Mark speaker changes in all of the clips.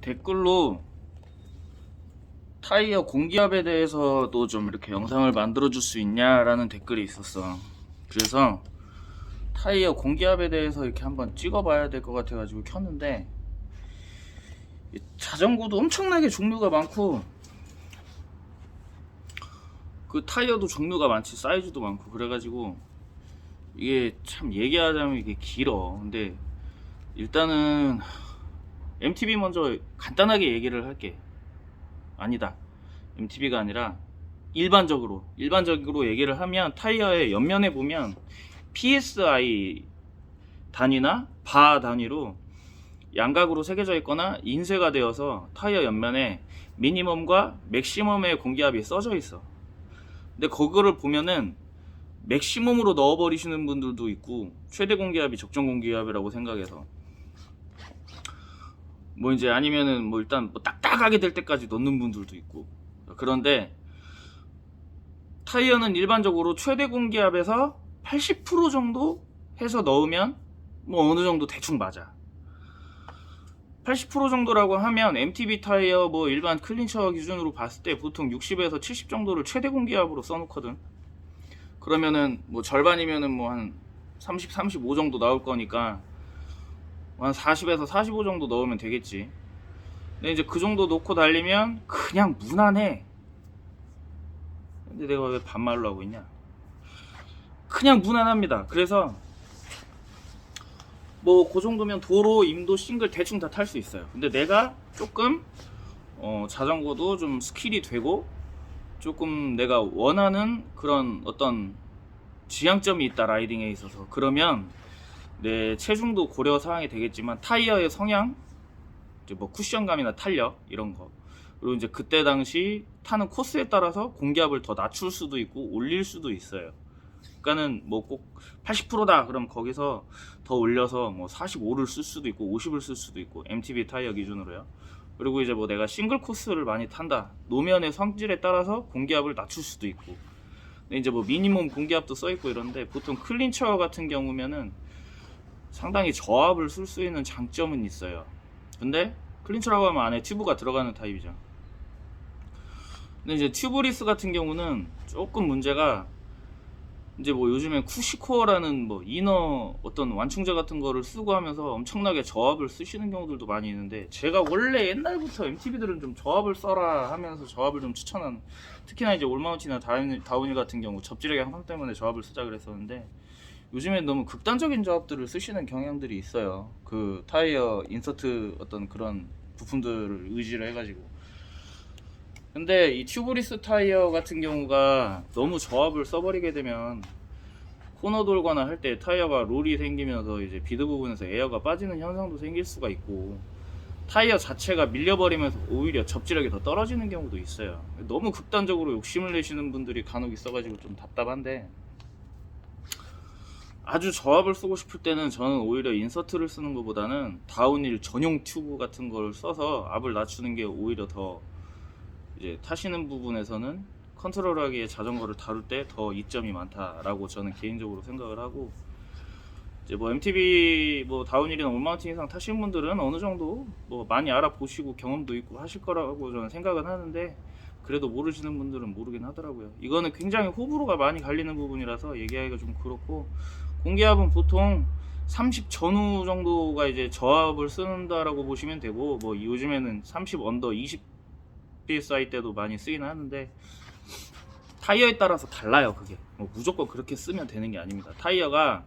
Speaker 1: 댓글로 타이어 공기압에 대해서도 좀 이렇게 영상을 만들어 줄 수 있냐라는 댓글이 있었어. 그래서 타이어 공기압에 대해서 이렇게 한번 찍어 봐야 될 것 같아 가지고 켰는데, 이 자전거도 엄청나게 종류가 많고 그 타이어도 종류가 많지, 사이즈도 많고 그래가지고 이게 참 얘기하자면 이게 길어. 근데 일단은 MTB 먼저 간단하게 얘기를 할게. 아니다, MTB가 아니라 일반적으로 얘기를 하면, 타이어의 옆면에 보면 PSI 단위나 바 단위로 양각으로 새겨져 있거나 인쇄가 되어서 타이어 옆면에 미니멈과 맥시멈의 공기압이 써져 있어. 근데 그거를 보면은 맥시멈으로 넣어버리시는 분들도 있고, 최대 공기압이 적정 공기압이라고 생각해서 뭐 이제 아니면은 뭐 일단 뭐 딱딱하게 될 때까지 넣는 분들도 있고. 그런데 타이어는 일반적으로 최대 공기압에서 80% 정도 해서 넣으면 뭐 어느 정도 대충 맞아. 80% 정도라고 하면 MTB 타이어 뭐 일반 클린처 기준으로 봤을 때 보통 60에서 70 정도를 최대 공기압으로 써놓거든. 그러면은 뭐 절반이면은 뭐 한 30, 35 정도 나올 거니까 한 40에서 45 정도 넣으면 되겠지. 근데 이제 그 정도 놓고 달리면 그냥 무난해. 근데 내가 왜 반말로 하고 있냐? 그냥 무난합니다. 그래서 뭐 그 정도면 도로, 임도, 싱글 대충 다 탈 수 있어요. 근데 내가 조금 자전거도 좀 스킬이 되고 조금 내가 원하는 그런 어떤 지향점이 있다, 라이딩에 있어서. 그러면 내 체중도 고려 사항이 되겠지만 타이어의 성향, 이제 뭐 쿠션감이나 탄력 이런 거, 그리고 이제 그때 당시 타는 코스에 따라서 공기압을 더 낮출 수도 있고 올릴 수도 있어요. 그러니까는 뭐 꼭 80%다 그럼 거기서 더 올려서 뭐 45를 쓸 수도 있고 50을 쓸 수도 있고, MTB 타이어 기준으로요. 그리고 이제 뭐 내가 싱글 코스를 많이 탄다, 노면의 성질에 따라서 공기압을 낮출 수도 있고. 근데 이제 뭐 미니멈 공기압도 써 있고 이런데, 보통 클린처 같은 경우면은 상당히 저압을 쓸 수 있는 장점은 있어요. 근데 클린처라고 하면 안에 튜브가 들어가는 타입이죠. 근데 이제 튜브리스 같은 경우는 조금 문제가, 이제 뭐 요즘에 쿠시코어라는 뭐 이너 어떤 완충제 같은 거를 쓰고 하면서 엄청나게 저압을 쓰시는 경우들도 많이 있는데, 제가 원래 옛날부터 MTB들은 좀 저압을 써라 하면서 저압을 좀 추천한, 특히나 이제 올마운티나 다운힐 같은 경우 접지력의 향상 때문에 저압을 쓰자 그랬었는데, 요즘엔 너무 극단적인 저압들을 쓰시는 경향들이 있어요. 그 타이어 인서트 어떤 그런 부품들을 의지를 해가지고. 근데 이 튜브리스 타이어 같은 경우가 너무 저압을 써버리게 되면 코너 돌거나 할 때 타이어가 롤이 생기면서 이제 비드 부분에서 에어가 빠지는 현상도 생길 수가 있고, 타이어 자체가 밀려버리면서 오히려 접지력이 더 떨어지는 경우도 있어요. 너무 극단적으로 욕심을 내시는 분들이 간혹 있어가지고 좀 답답한데, 아주 저압을 쓰고 싶을 때는 저는 오히려 인서트를 쓰는 것보다는 다운힐 전용 튜브 같은 걸 써서 압을 낮추는 게 오히려 더 이제 타시는 부분에서는 컨트롤하기에 자전거를 다룰 때 더 이점이 많다라고 저는 개인적으로 생각을 하고, 이제 뭐 MTB 뭐 다운힐이나 올마운틴 이상 타신 분들은 어느 정도 뭐 많이 알아보시고 경험도 있고 하실 거라고 저는 생각은 하는데, 그래도 모르시는 분들은 모르긴 하더라고요. 이거는 굉장히 호불호가 많이 갈리는 부분이라서 얘기하기가 좀 그렇고, 공기압은 보통 30 전후 정도가 이제 저압을 쓴다라고 보시면 되고, 뭐 요즘에는 30 언더 20 PSI 때도 많이 쓰긴 하는데, 타이어에 따라서 달라요. 그게 뭐 무조건 그렇게 쓰면 되는 게 아닙니다. 타이어가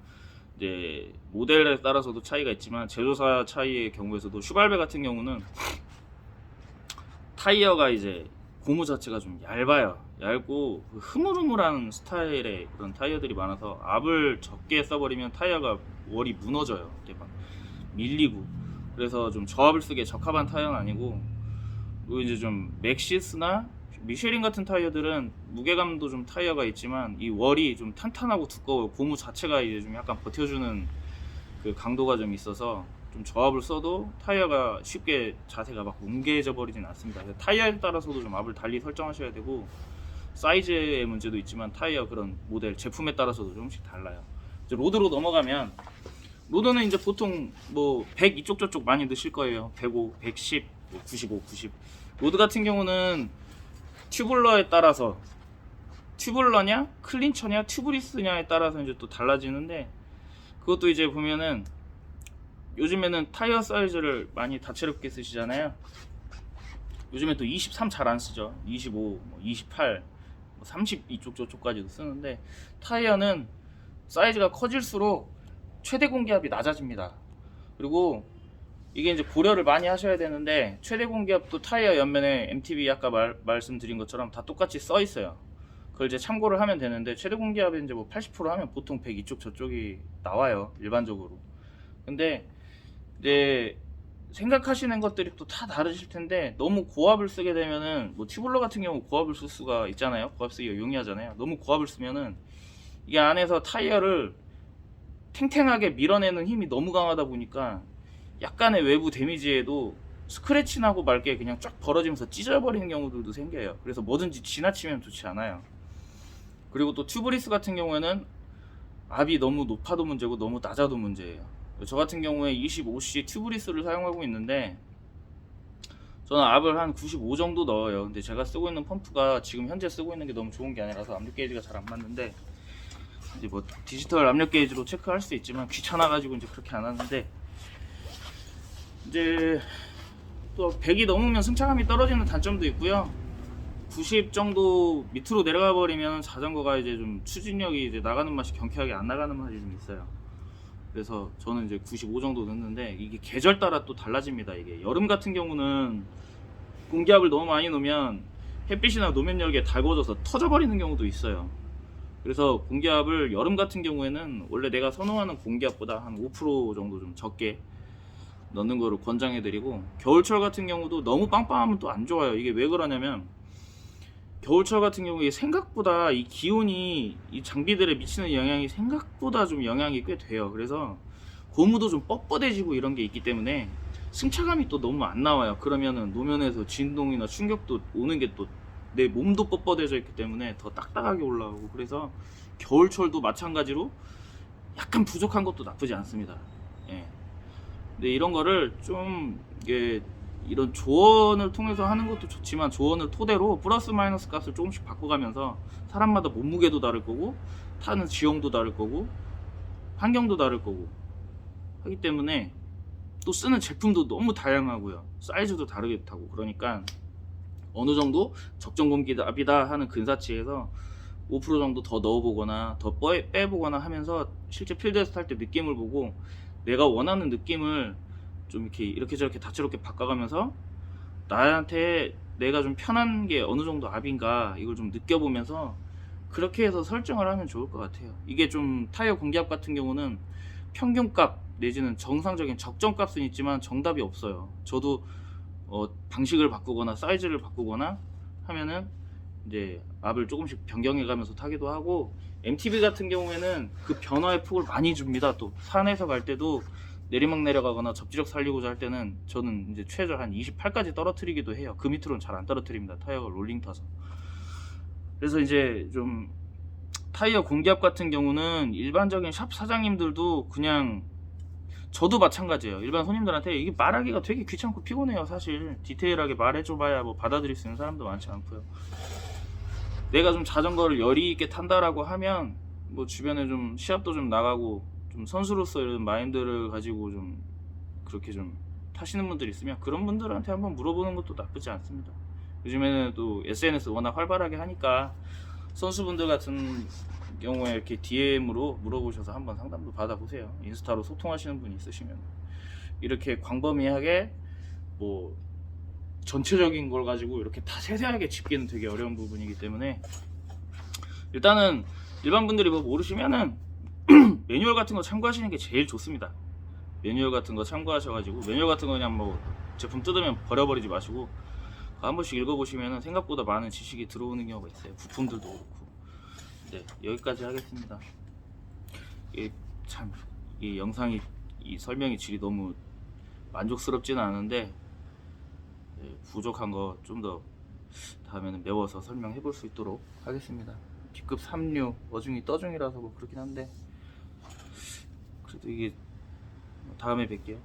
Speaker 1: 이제 모델에 따라서도 차이가 있지만, 제조사 차이의 경우에서도 슈발베 같은 경우는 타이어가 이제 고무 자체가 좀 얇아요. 얇고 흐물흐물한 스타일의 그런 타이어들이 많아서 압을 적게 써버리면 타이어가 월이 무너져요. 이렇게 막 밀리고. 그래서 좀 저압을 쓰기에 적합한 타이어는 아니고, 그리고 이제 좀 맥시스나 미쉐린 같은 타이어들은 무게감도 좀 타이어가 있지만 이 월이 좀 탄탄하고 두꺼워요. 고무 자체가 이제 좀 약간 버텨주는 그 강도가 좀 있어서 좀 저압을 써도 타이어가 쉽게 자세가 막 뭉개져 버리진 않습니다. 타이어에 따라서도 좀 압을 달리 설정하셔야 되고, 사이즈의 문제도 있지만 타이어 그런 모델 제품에 따라서도 조금씩 달라요. 이제 로드로 넘어가면, 로드는 이제 보통 뭐 100 이쪽 저쪽 많이 넣으실 거예요. 105, 110, 뭐 95, 90. 로드 같은 경우는 튜블러에 따라서 튜블러냐, 클린처냐, 튜브리스냐에 따라서 이제 또 달라지는데 그것도 이제 보면은 요즘에는 타이어 사이즈를 많이 다채롭게 쓰시잖아요. 요즘에 또 23 잘 안 쓰죠. 25, 28, 30 이쪽 저쪽까지도 쓰는데 타이어는 사이즈가 커질수록 최대 공기압이 낮아집니다. 그리고 이게 이제 고려를 많이 하셔야 되는데 최대 공기압도 타이어 옆면에 MTB 아까 말씀드린 것처럼 다 똑같이 써 있어요. 그걸 이제 참고를 하면 되는데 최대 공기압이 이제 뭐 80% 하면 보통 100 이쪽 저쪽이 나와요, 일반적으로. 근데 이제 생각하시는 것들이 또 다 다르실 텐데 너무 고압을 쓰게 되면은 뭐 튜블러 같은 경우 고압을 쓸 수가 있잖아요. 고압 쓰기가 용이하잖아요. 너무 고압을 쓰면은 이게 안에서 타이어를 탱탱하게 밀어내는 힘이 너무 강하다 보니까 약간의 외부 데미지에도 스크래치 나고 말게 그냥 쫙 벌어지면서 찢어버리는 경우들도 생겨요. 그래서 뭐든지 지나치면 좋지 않아요. 그리고 또 튜브리스 같은 경우에는 압이 너무 높아도 문제고 너무 낮아도 문제예요. 저 같은 경우에 25C 튜브리스를 사용하고 있는데 저는 압을 한 95 정도 넣어요. 근데 제가 쓰고 있는 펌프가 지금 현재 쓰고 있는 게 너무 좋은 게 아니라서 압력 게이지가 잘 안 맞는데 이제 뭐 디지털 압력 게이지로 체크할 수 있지만 귀찮아 가지고 이제 그렇게 안 하는데 이제 또 100이 넘으면 승차감이 떨어지는 단점도 있고요. 90 정도 밑으로 내려가 버리면 자전거가 이제 좀 추진력이 이제 나가는 맛이 경쾌하게 안 나가는 맛이 좀 있어요. 그래서 저는 이제 95 정도 넣는데 이게 계절 따라 또 달라집니다. 이게 여름 같은 경우는 공기압을 너무 많이 넣으면 햇빛이나 노면 열기에 달궈져서 터져버리는 경우도 있어요. 그래서 공기압을 여름 같은 경우에는 원래 내가 선호하는 공기압보다 한 5% 정도 좀 적게 넣는 거를 권장해 드리고 겨울철 같은 경우도 너무 빵빵하면 또 안 좋아요. 이게 왜 그러냐면 겨울철 같은 경우에 생각보다 이 기온이 이 장비들에 미치는 영향이 생각보다 좀 영향이 꽤 돼요. 그래서 고무도 좀 뻣뻣해지고 이런 게 있기 때문에 승차감이 또 너무 안 나와요. 그러면은 노면에서 진동이나 충격도 오는 게 또 내 몸도 뻣뻣해져 있기 때문에 더 딱딱하게 올라오고 그래서 겨울철도 마찬가지로 약간 부족한 것도 나쁘지 않습니다. 예. 근데 이런 거를 좀 이게 이런 조언을 통해서 하는 것도 좋지만 조언을 토대로 플러스 마이너스 값을 조금씩 바꿔가면서 사람마다 몸무게도 다를 거고 타는 지형도 다를 거고 환경도 다를 거고 하기 때문에 또 쓰는 제품도 너무 다양하고요. 사이즈도 다르게 타고 그러니까 어느 정도 적정 공기압이다 하는 근사치에서 5% 정도 더 넣어보거나 더 빼보거나 하면서 실제 필드에서 탈 때 느낌을 보고 내가 원하는 느낌을 좀 이렇게 저렇게 다채롭게 바꿔가면서 나한테 내가 좀 편한 게 어느 정도 압인가 이걸 좀 느껴보면서 그렇게 해서 설정을 하면 좋을 것 같아요. 이게 좀 타이어 공기압 같은 경우는 평균값 내지는 정상적인 적정값은 있지만 정답이 없어요. 저도 방식을 바꾸거나 사이즈를 바꾸거나 하면은 이제 압을 조금씩 변경해 가면서 타기도 하고 MTB 같은 경우에는 그 변화의 폭을 많이 줍니다. 또 산에서 갈 때도 내리막 내려가거나 접지력 살리고자 할 때는 저는 이제 최저 한 28까지 떨어뜨리기도 해요. 그 밑으로는 잘 안 떨어뜨립니다. 타이어가 롤링 타서. 그래서 이제 좀 타이어 공기압 같은 경우는 일반적인 샵 사장님들도 그냥 저도 마찬가지예요. 일반 손님들한테 이게 말하기가 되게 귀찮고 피곤해요. 사실 디테일하게 말해줘봐야 뭐 받아들일 수 있는 사람도 많지 않고요. 내가 좀 자전거를 열의 있게 탄다라고 하면 뭐 주변에 좀 시합도 좀 나가고 좀 선수로서 이런 마인드를 가지고 좀 그렇게 좀 타시는 분들이 있으면 그런 분들한테 한번 물어보는 것도 나쁘지 않습니다. 요즘에는 또 SNS 워낙 활발하게 하니까 선수분들 같은 경우에 이렇게 DM으로 물어보셔서 한번 상담도 받아보세요. 인스타로 소통하시는 분이 있으시면 이렇게 광범위하게 뭐 전체적인 걸 가지고 이렇게 다 세세하게 짚기는 되게 어려운 부분이기 때문에 일단은 일반 분들이 뭐 모르시면은 매뉴얼 같은 거 참고하시는 게 제일 좋습니다. 매뉴얼 같은 거 참고하셔가지고 매뉴얼 같은 거 그냥 뭐 제품 뜯으면 버려버리지 마시고 한 번씩 읽어보시면 생각보다 많은 지식이 들어오는 경우가 있어요. 부품들도 그렇고. 네, 여기까지 하겠습니다. 이 영상이 이 설명의 질이 너무 만족스럽지는 않은데 부족한 거 좀 더 다음에는 메워서 설명해 볼 수 있도록 하겠습니다. B급 3류 어중이 떠중이라서 뭐 그렇긴 한데 그래도 이게 다음에 뵐게요.